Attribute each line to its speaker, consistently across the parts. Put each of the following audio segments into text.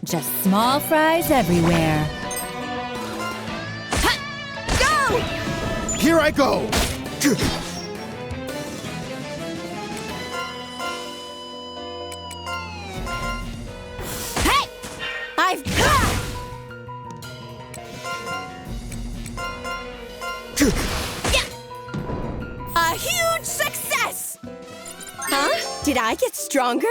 Speaker 1: Just small fries everywhere.
Speaker 2: Ha! Go!
Speaker 3: Here I go!
Speaker 2: Hey! I've... A huge success! Huh? Did I get stronger?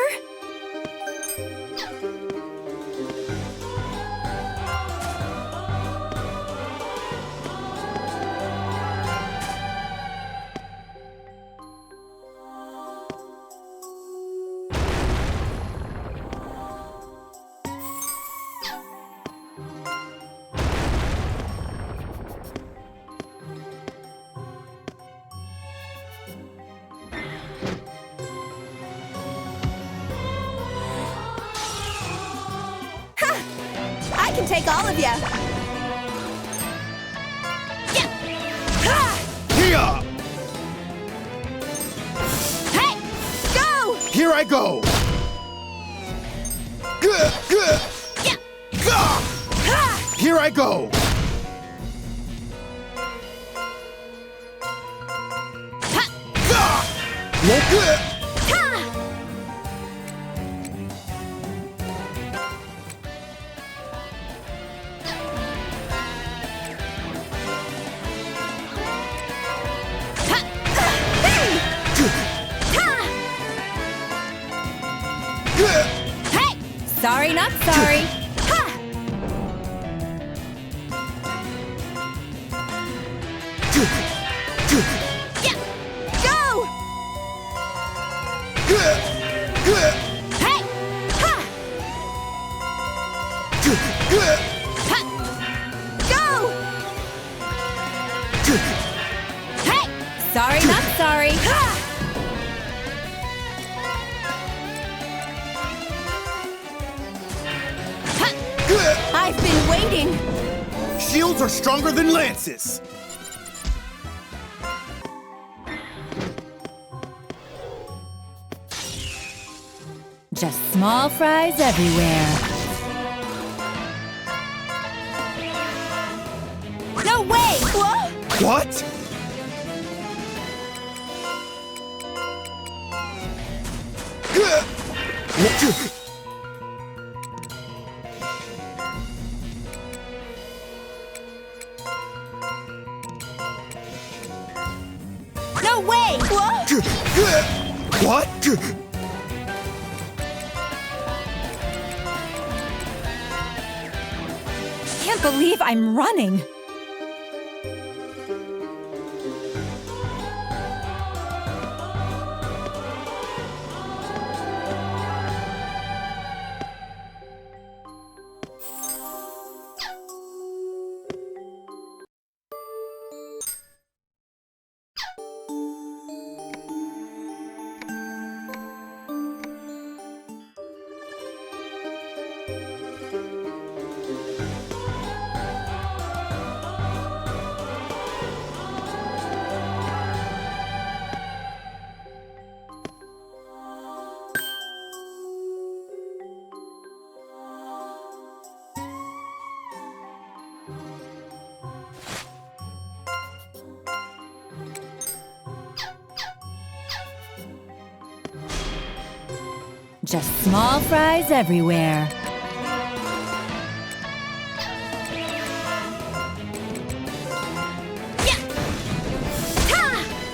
Speaker 2: I can take all of you. Yeah. Ha!
Speaker 3: Here!
Speaker 2: Hey! Go!
Speaker 3: Here I go!
Speaker 2: Yeah.
Speaker 3: Ha! Here I go!
Speaker 2: Ha!
Speaker 3: Look!
Speaker 2: Ha! Hey!
Speaker 1: Sorry, not sorry.
Speaker 2: Ha! Yeah! Go! Hey! Ha! Ha! Go! Hey!
Speaker 1: Sorry, not sorry.
Speaker 2: Ha! I've been waiting.
Speaker 3: Shields are stronger than lances!
Speaker 1: Just small fries everywhere.
Speaker 2: No way! What?
Speaker 3: What?
Speaker 2: No way! Whoa!
Speaker 3: What?
Speaker 1: Can't believe I'm running. Just small fries everywhere.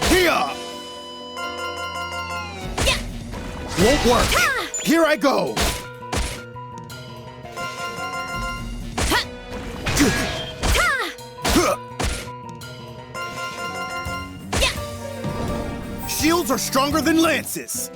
Speaker 3: Here! Won't work. Here I go. Shields are stronger than lances.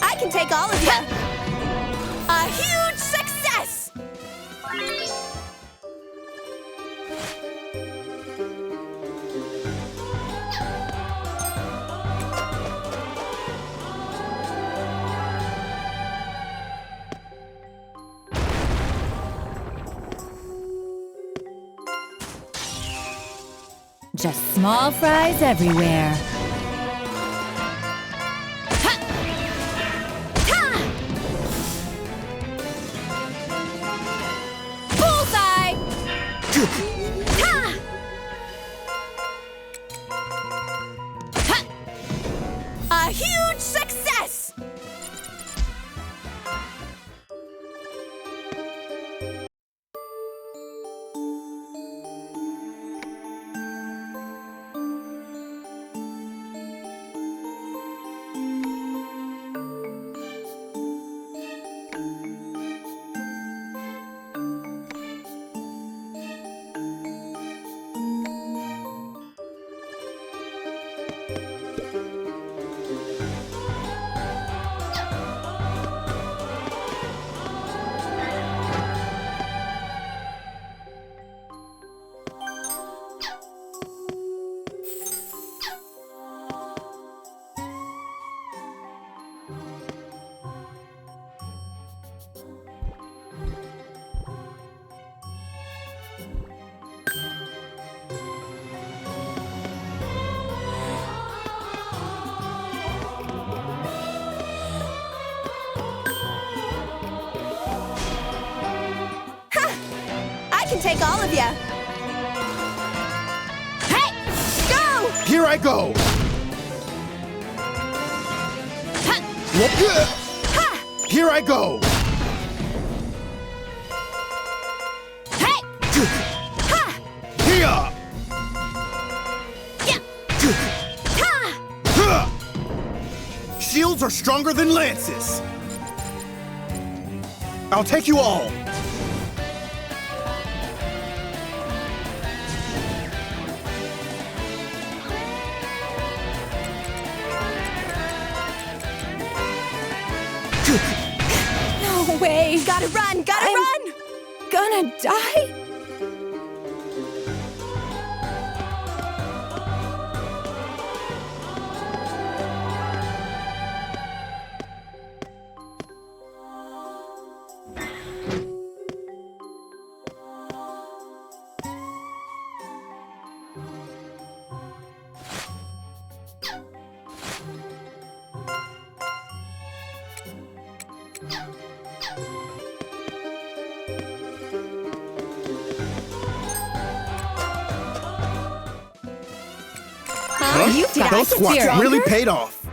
Speaker 2: I can take all of you! A huge success!
Speaker 1: Just small fries everywhere.
Speaker 2: Bullseye! A huge success! I can take all of you! Hey! Go!
Speaker 3: Here I go. Here I go.
Speaker 2: Hey!
Speaker 3: Here. Shields are stronger than lances. I'll take you all.
Speaker 1: No way.
Speaker 2: Gotta run! Gotta run!
Speaker 1: Gonna die?
Speaker 3: Huh?
Speaker 1: You've got
Speaker 3: Those squats
Speaker 1: stronger.
Speaker 3: really paid off.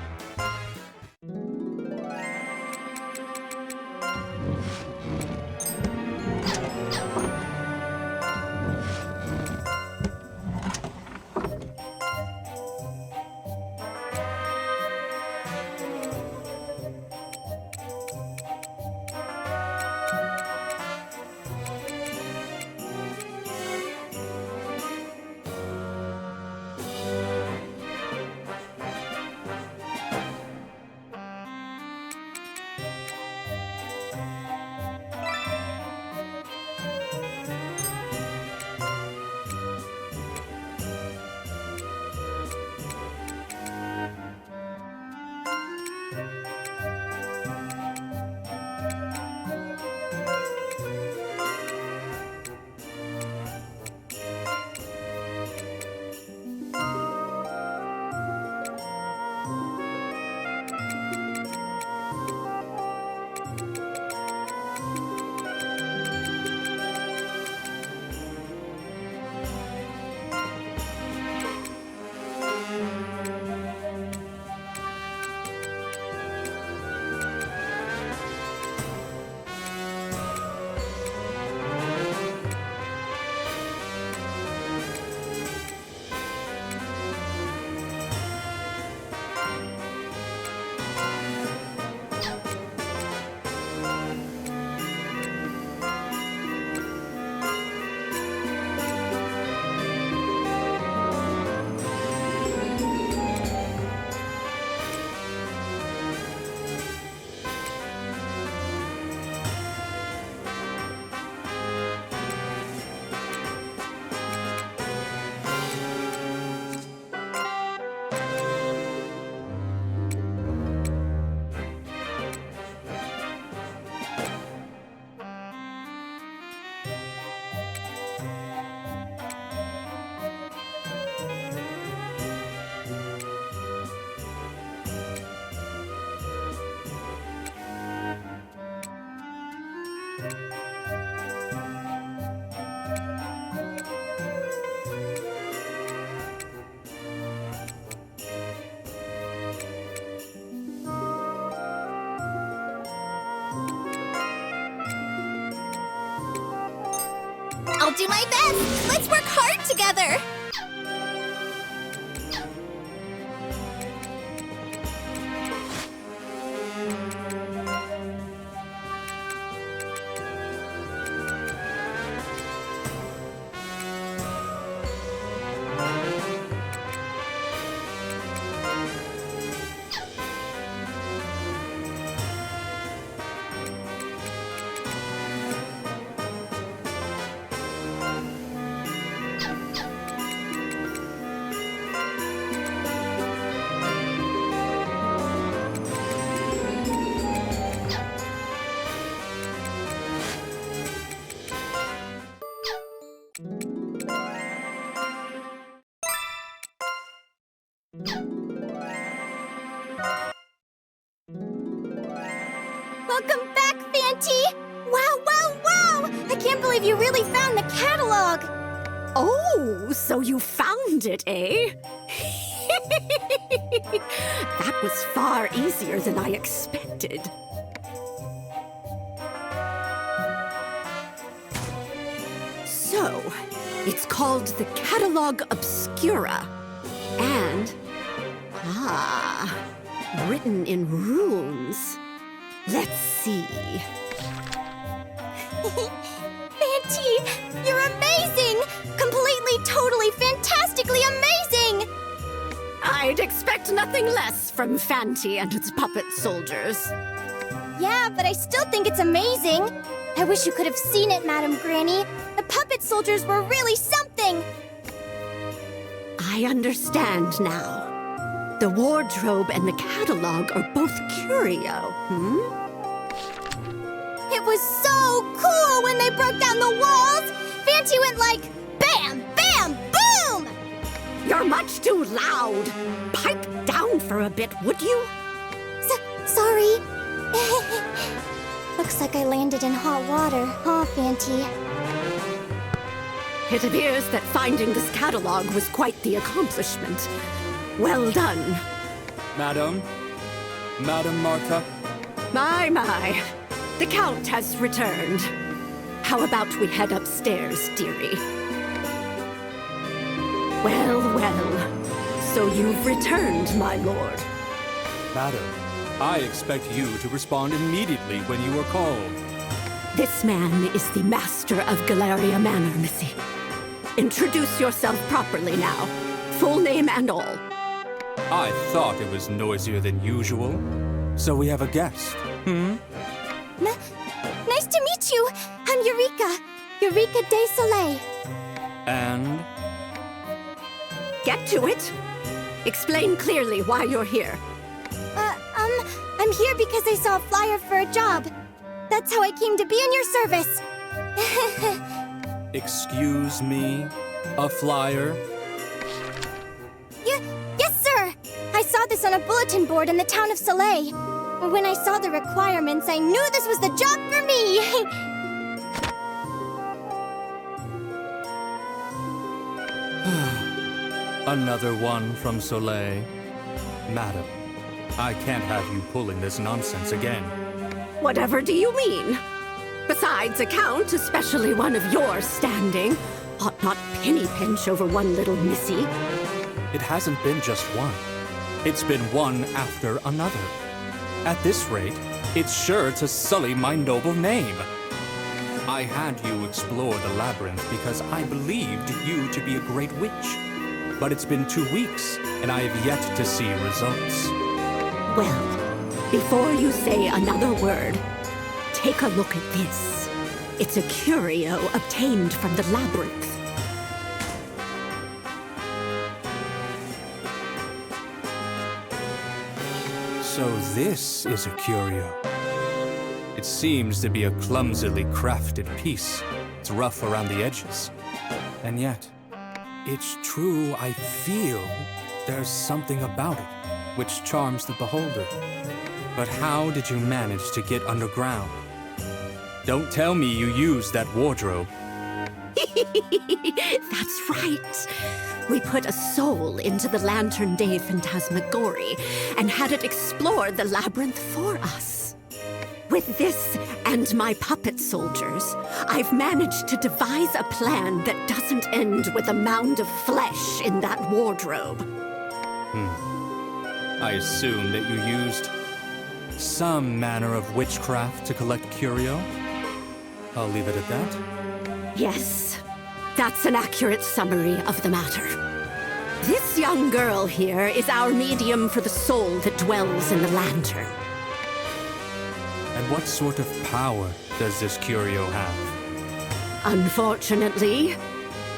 Speaker 2: I'll do my best! Let's work hard together! Welcome back, Fanty! Wow, wow, wow! I can't believe you really found the catalog!
Speaker 4: Oh, so you found it, eh? That was far easier than I expected. So, it's called the Catalog Obscura. And, written in runes. Let's see.
Speaker 2: Fanty, you're amazing! Completely, totally, fantastically amazing!
Speaker 4: I'd expect nothing less from Fanty and its puppet soldiers.
Speaker 2: Yeah, but I still think it's amazing. I wish you could have seen it, Madam Granny. The puppet soldiers were really something!
Speaker 4: I understand now. The wardrobe and the catalog are both curio,
Speaker 2: It was so cool when they broke down the walls! Fanty went like, bam, bam, boom!
Speaker 4: You're much too loud. Pipe down for a bit, would you?
Speaker 2: Sorry. Looks like I landed in hot water, huh, Fanty?
Speaker 4: It appears that finding this catalog was quite the accomplishment. Well done.
Speaker 5: Madam? Madam Martha?
Speaker 4: My. The Count has returned. How about we head upstairs, dearie? Well. So you've returned, my lord.
Speaker 5: Madam, I expect you to respond immediately when you are called.
Speaker 4: This man is the master of Galleria Manor, Missy. Introduce yourself properly now. Full name and all.
Speaker 5: I thought it was noisier than usual. So we have a guest,
Speaker 2: Nice to meet you. I'm Eureka de Soleil.
Speaker 5: And?
Speaker 4: Get to it. Explain clearly why you're here.
Speaker 2: I'm here because I saw a flyer for a job. That's how I came to be in your service.
Speaker 5: Excuse me? A flyer?
Speaker 2: Yes, sir! I saw this on a bulletin board in the town of Soleil. When I saw the requirements, I knew this was the job for me!
Speaker 5: Another one from Soleil. Madam, I can't have you pulling this nonsense again.
Speaker 4: Whatever do you mean? Besides, a count, especially one of your standing, ought not penny pinch over one little missy.
Speaker 5: It hasn't been just one. It's been one after another. At this rate, it's sure to sully my noble name. I had you explore the labyrinth because I believed you to be a great witch. But it's been 2 weeks, and I have yet to see results.
Speaker 4: Well, before you say another word, take a look at this. It's a curio obtained from the labyrinth.
Speaker 5: So this is a curio. It seems to be a clumsily crafted piece. It's rough around the edges. And yet, it's true, I feel there's something about it which charms the beholder. But how did you manage to get underground? Don't tell me you used that wardrobe.
Speaker 4: That's right. We put a soul into the Lantern Day Phantasmagory and had it explore the labyrinth for us. With this and my puppet soldiers, I've managed to devise a plan that doesn't end with a mound of flesh in that wardrobe.
Speaker 5: I assume that you used some manner of witchcraft to collect curio. I'll leave it at that.
Speaker 4: Yes, that's an accurate summary of the matter. This young girl here is our medium for the soul that dwells in the lantern.
Speaker 5: And what sort of power does this curio have?
Speaker 4: Unfortunately,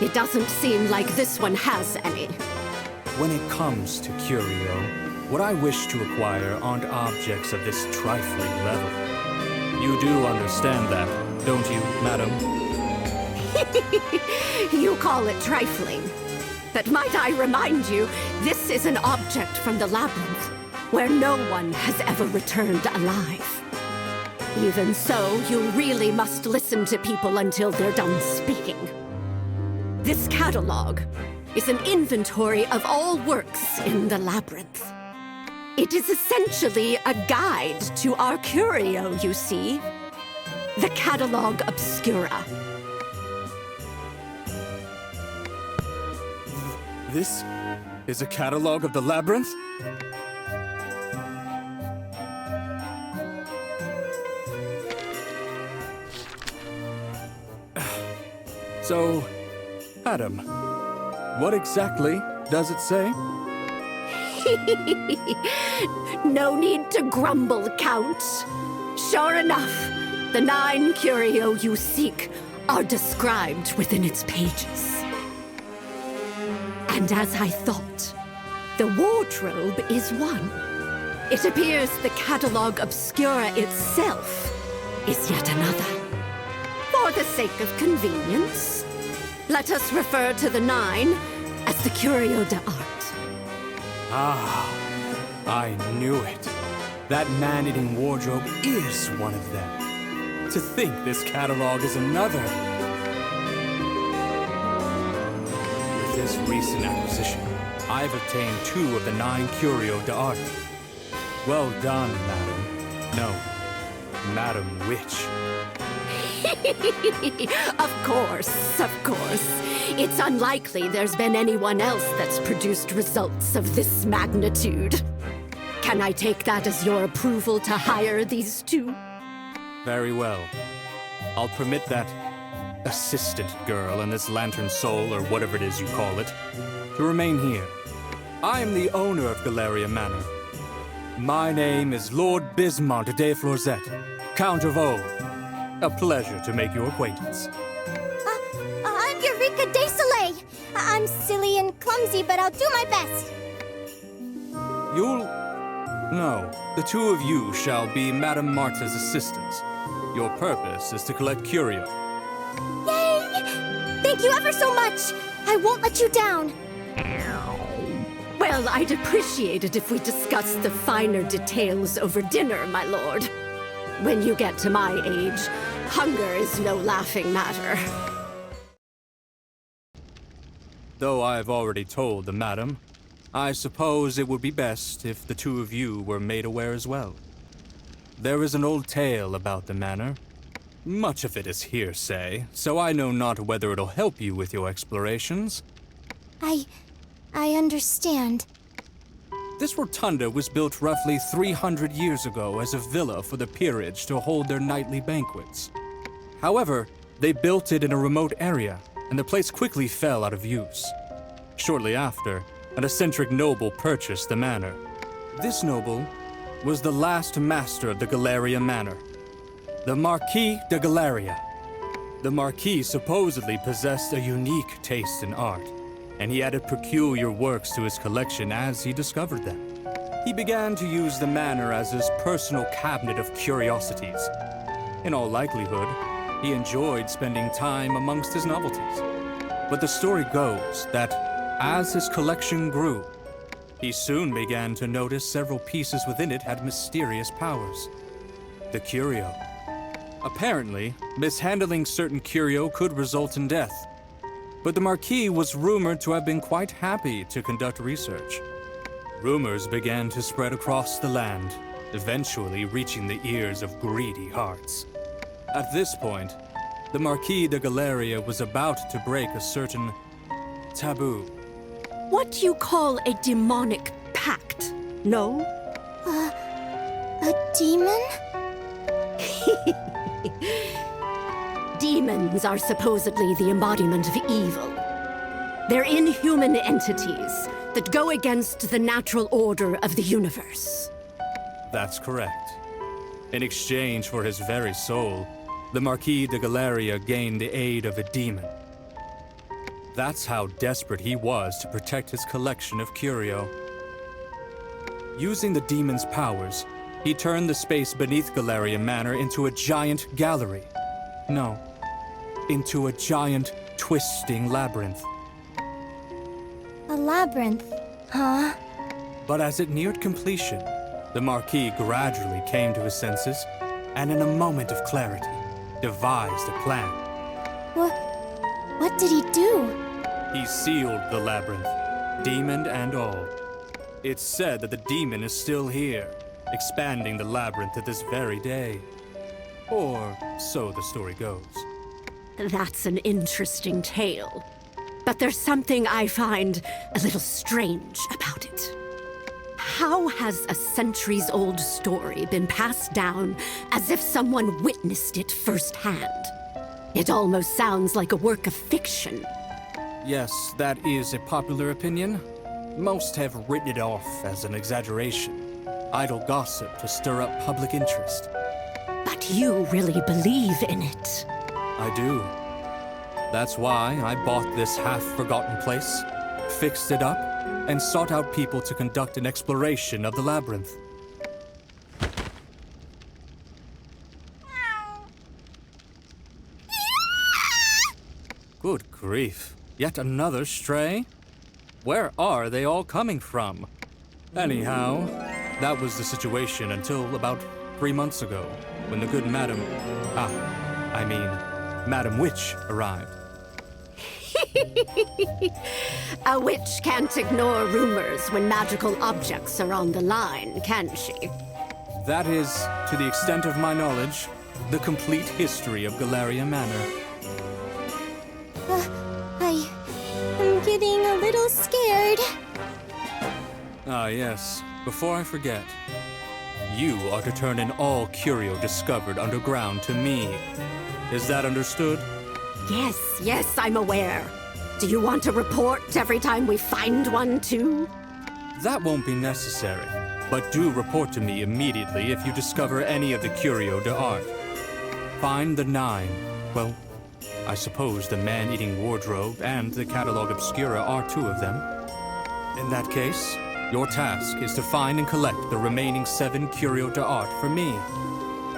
Speaker 4: it doesn't seem like this one has any.
Speaker 5: When it comes to curio, what I wish to acquire aren't objects of this trifling level. You do understand that, don't you, madam?
Speaker 4: You call it trifling. But might I remind you, this is an object from the labyrinth, where no one has ever returned alive. Even so, you really must listen to people until they're done speaking. This catalog is an inventory of all works in the labyrinth. It is essentially a guide to our curio, you see. The Catalog Obscura.
Speaker 5: This is a catalog of the labyrinth? So, Adam, what exactly does it say?
Speaker 4: No need to grumble, Count. Sure enough, the 9 curio you seek are described within its pages. And as I thought, the wardrobe is one. It appears the Catalog Obscura itself is yet another. For the sake of convenience, let us refer to the 9 as the Curio d'Art.
Speaker 5: Ah, I knew it. That man-eating wardrobe is one of them. To think this catalog is another. With this recent acquisition, I've obtained 2 of the 9 Curio d'Art. Well done, madam. No, Madam Witch.
Speaker 4: Of course, of course. It's unlikely there's been anyone else that's produced results of this magnitude. Can I take that as your approval to hire these 2?
Speaker 5: Very well. I'll permit that assistant girl and this lantern soul, or whatever it is you call it, to remain here. I am the owner of Galleria Manor. My name is Lord Bismont de Florzet, Count of O. A pleasure to make your acquaintance.
Speaker 2: I'm Eureka de Soleil. I'm silly and clumsy, but I'll do my best.
Speaker 5: No, the 2 of you shall be Madame Marta's assistants. Your purpose is to collect curio.
Speaker 2: Yay! Thank you ever so much. I won't let you down.
Speaker 4: Well, I'd appreciate it if we discussed the finer details over dinner, my lord. When you get to my age, hunger is no laughing matter.
Speaker 5: Though I've already told the madam, I suppose it would be best if the 2 of you were made aware as well. There is an old tale about the manor. Much of it is hearsay, so I know not whether it'll help you with your explorations.
Speaker 2: I understand.
Speaker 5: This rotunda was built roughly 300 years ago as a villa for the peerage to hold their nightly banquets. However, they built it in a remote area, and the place quickly fell out of use. Shortly after, an eccentric noble purchased the manor. This noble was the last master of the Galleria Manor, the Marquis de Galleria. The Marquis supposedly possessed a unique taste in art, and he added peculiar works to his collection as he discovered them. He began to use the manor as his personal cabinet of curiosities. In all likelihood, he enjoyed spending time amongst his novelties. But the story goes that as his collection grew, he soon began to notice several pieces within it had mysterious powers. The curio. Apparently, mishandling certain curio could result in death. But the Marquis was rumored to have been quite happy to conduct research. Rumors began to spread across the land, eventually reaching the ears of greedy hearts. At this point, the Marquis de Galleria was about to break a certain taboo.
Speaker 4: What you call a demonic pact, no?
Speaker 2: A demon?
Speaker 4: Demons are supposedly the embodiment of evil. They're inhuman entities that go against the natural order of the universe.
Speaker 5: That's correct. In exchange for his very soul, the Marquis de Galleria gained the aid of a demon. That's how desperate he was to protect his collection of curio. Using the demon's powers, he turned the space beneath Galleria Manor into a giant gallery. No, into a giant, twisting labyrinth.
Speaker 2: A labyrinth, huh?
Speaker 5: But as it neared completion, the Marquis gradually came to his senses, and in a moment of clarity, devised a plan.
Speaker 2: What did he do?
Speaker 5: He sealed the labyrinth, demon and all. It's said that the demon is still here, expanding the labyrinth to this very day. Or so the story goes.
Speaker 4: That's an interesting tale. But there's something I find a little strange about it. How has a centuries-old story been passed down as if someone witnessed it firsthand? It almost sounds like a work of fiction.
Speaker 5: Yes, that is a popular opinion. Most have written it off as an exaggeration, idle gossip to stir up public interest.
Speaker 4: But you really believe in it.
Speaker 5: I do. That's why I bought this half-forgotten place, fixed it up, and sought out people to conduct an exploration of the labyrinth. Good grief. Yet another stray? Where are they all coming from? Anyhow, that was the situation until about 3 months ago, when the good Madam Witch arrived.
Speaker 4: A witch can't ignore rumors when magical objects are on the line, can she?
Speaker 5: That is, to the extent of my knowledge, the complete history of Galleria Manor.
Speaker 2: I'm getting a little scared.
Speaker 5: Ah, yes. Before I forget, you are to turn in all curio discovered underground to me. Is that understood?
Speaker 4: Yes, I'm aware. Do you want a report every time we find one, too?
Speaker 5: That won't be necessary, but do report to me immediately if you discover any of the curio d'art. Find the 9. Well, I suppose the man-eating wardrobe and the catalogue obscura are 2 of them. In that case, your task is to find and collect the remaining 7 curio d'art for me.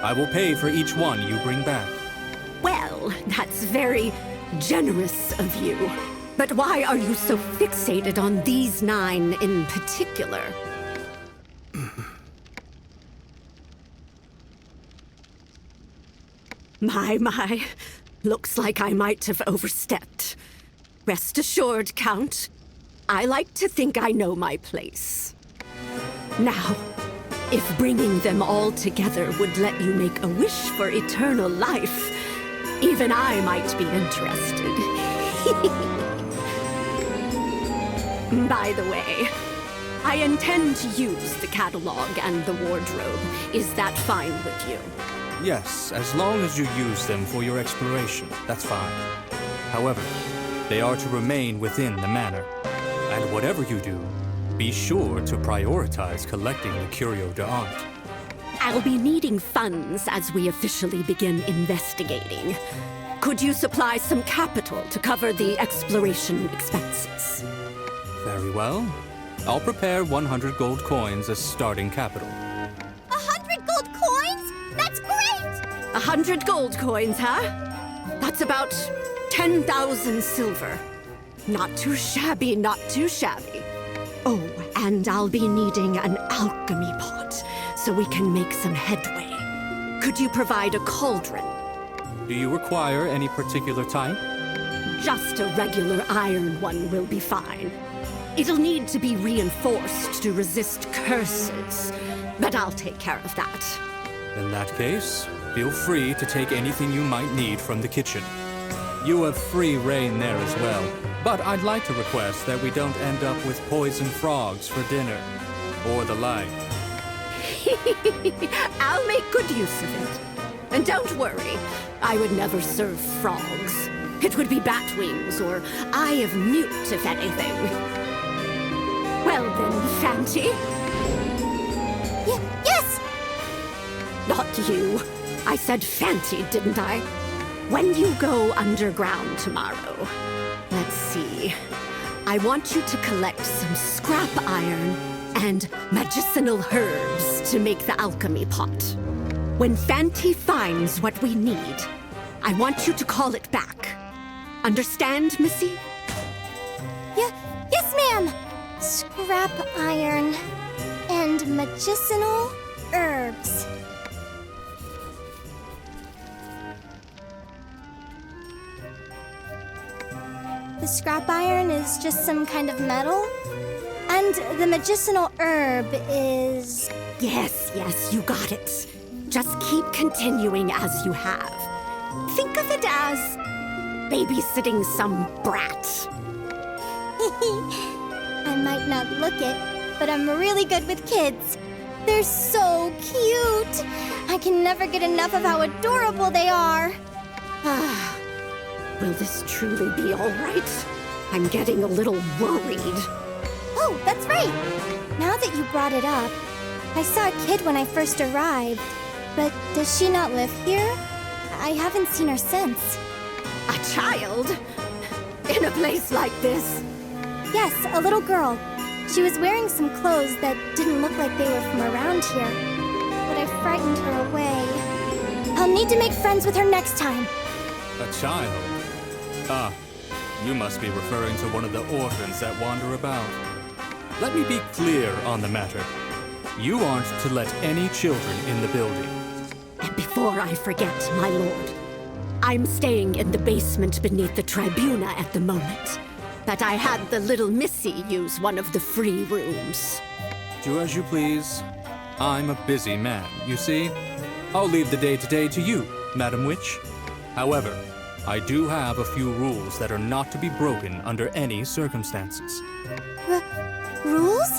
Speaker 5: I will pay for each one you bring back.
Speaker 4: Well, that's very generous of you. But why are you so fixated on these 9 in particular? My. Looks like I might have overstepped. Rest assured, Count. I like to think I know my place. Now, if bringing them all together would let you make a wish for eternal life, even I might be interested. By the way, I intend to use the catalog and the wardrobe. Is that fine with you?
Speaker 5: Yes, as long as you use them for your exploration, that's fine. However, they are to remain within the manor. And whatever you do, be sure to prioritize collecting the curio d'art.
Speaker 4: I'll be needing funds as we officially begin investigating. Could you supply some capital to cover the exploration expenses?
Speaker 5: Very well. I'll prepare 100 gold coins as starting capital.
Speaker 2: 100 gold coins? That's great!
Speaker 4: 100 gold coins, huh? That's about 10,000 silver. Not too shabby, not too shabby. Oh, and I'll be needing an alchemy pot so we can make some headway. Could you provide a cauldron?
Speaker 5: Do you require any particular type?
Speaker 4: Just a regular iron one will be fine. It'll need to be reinforced to resist curses, but I'll take care of that.
Speaker 5: In that case, feel free to take anything you might need from the kitchen. You have free reign there as well, but I'd like to request that we don't end up with poisoned frogs for dinner, or the like.
Speaker 4: I'll make good use of it. And don't worry, I would never serve frogs. It would be bat wings or eye of newt, if anything. Well then, Fanty.
Speaker 2: Yes!
Speaker 4: Not you. I said Fanty, didn't I? When you go underground tomorrow, let's see. I want you to collect some scrap iron and medicinal herbs to make the alchemy pot. When Fanty finds what we need, I want you to call it back. Understand, Missy?
Speaker 2: Yes, ma'am! Scrap iron and medicinal herbs. The scrap iron is just some kind of metal, and the medicinal herb is...
Speaker 4: Yes, you got it. Just keep continuing as you have. Think of it as babysitting some brat.
Speaker 2: I might not look it, but I'm really good with kids. They're so cute. I can never get enough of how adorable they are.
Speaker 4: Will this truly be all right? I'm getting a little worried.
Speaker 2: Oh, that's right. Now that you brought it up, I saw a kid when I first arrived. But does she not live here? I haven't seen her since.
Speaker 4: A child? In a place like this?
Speaker 2: Yes, a little girl. She was wearing some clothes that didn't look like they were from around here. But I frightened her away. I'll need to make friends with her next time.
Speaker 5: A child? Ah, you must be referring to one of the orphans that wander about. Let me be clear on the matter. You aren't to let any children in the building.
Speaker 4: And before I forget, my lord, I'm staying in the basement beneath the tribuna at the moment. But I had the little missy use one of the free rooms.
Speaker 5: Do as you please. I'm a busy man, you see. I'll leave the day-to-day to you, Madam Witch. However, I do have a few rules that are not to be broken under any circumstances.
Speaker 2: Rules?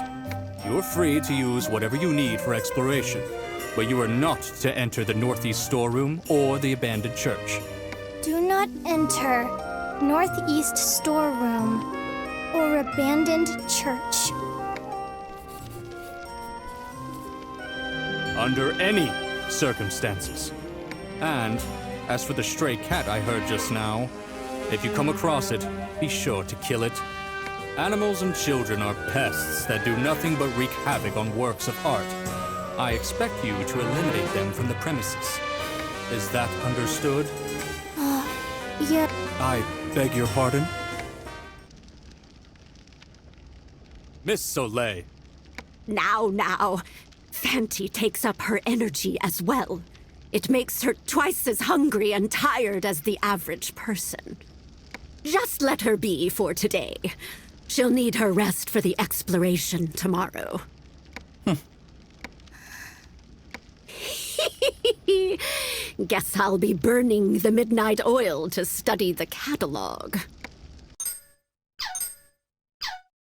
Speaker 5: You're free to use whatever you need for exploration, but you are not to enter the northeast storeroom or the abandoned church.
Speaker 2: Do not enter northeast storeroom or abandoned church.
Speaker 5: Under any circumstances. And as for the stray cat I heard just now, if you come across it, be sure to kill it. Animals and children are pests that do nothing but wreak havoc on works of art. I expect you to eliminate them from the premises. Is that understood?
Speaker 2: Yeah.
Speaker 5: I beg your pardon? Miss Soleil.
Speaker 4: Now. Fanti takes up her energy as well. It makes her twice as hungry and tired as the average person. Just let her be for today. She'll need her rest for the exploration tomorrow. Guess I'll be burning the midnight oil to study the catalog.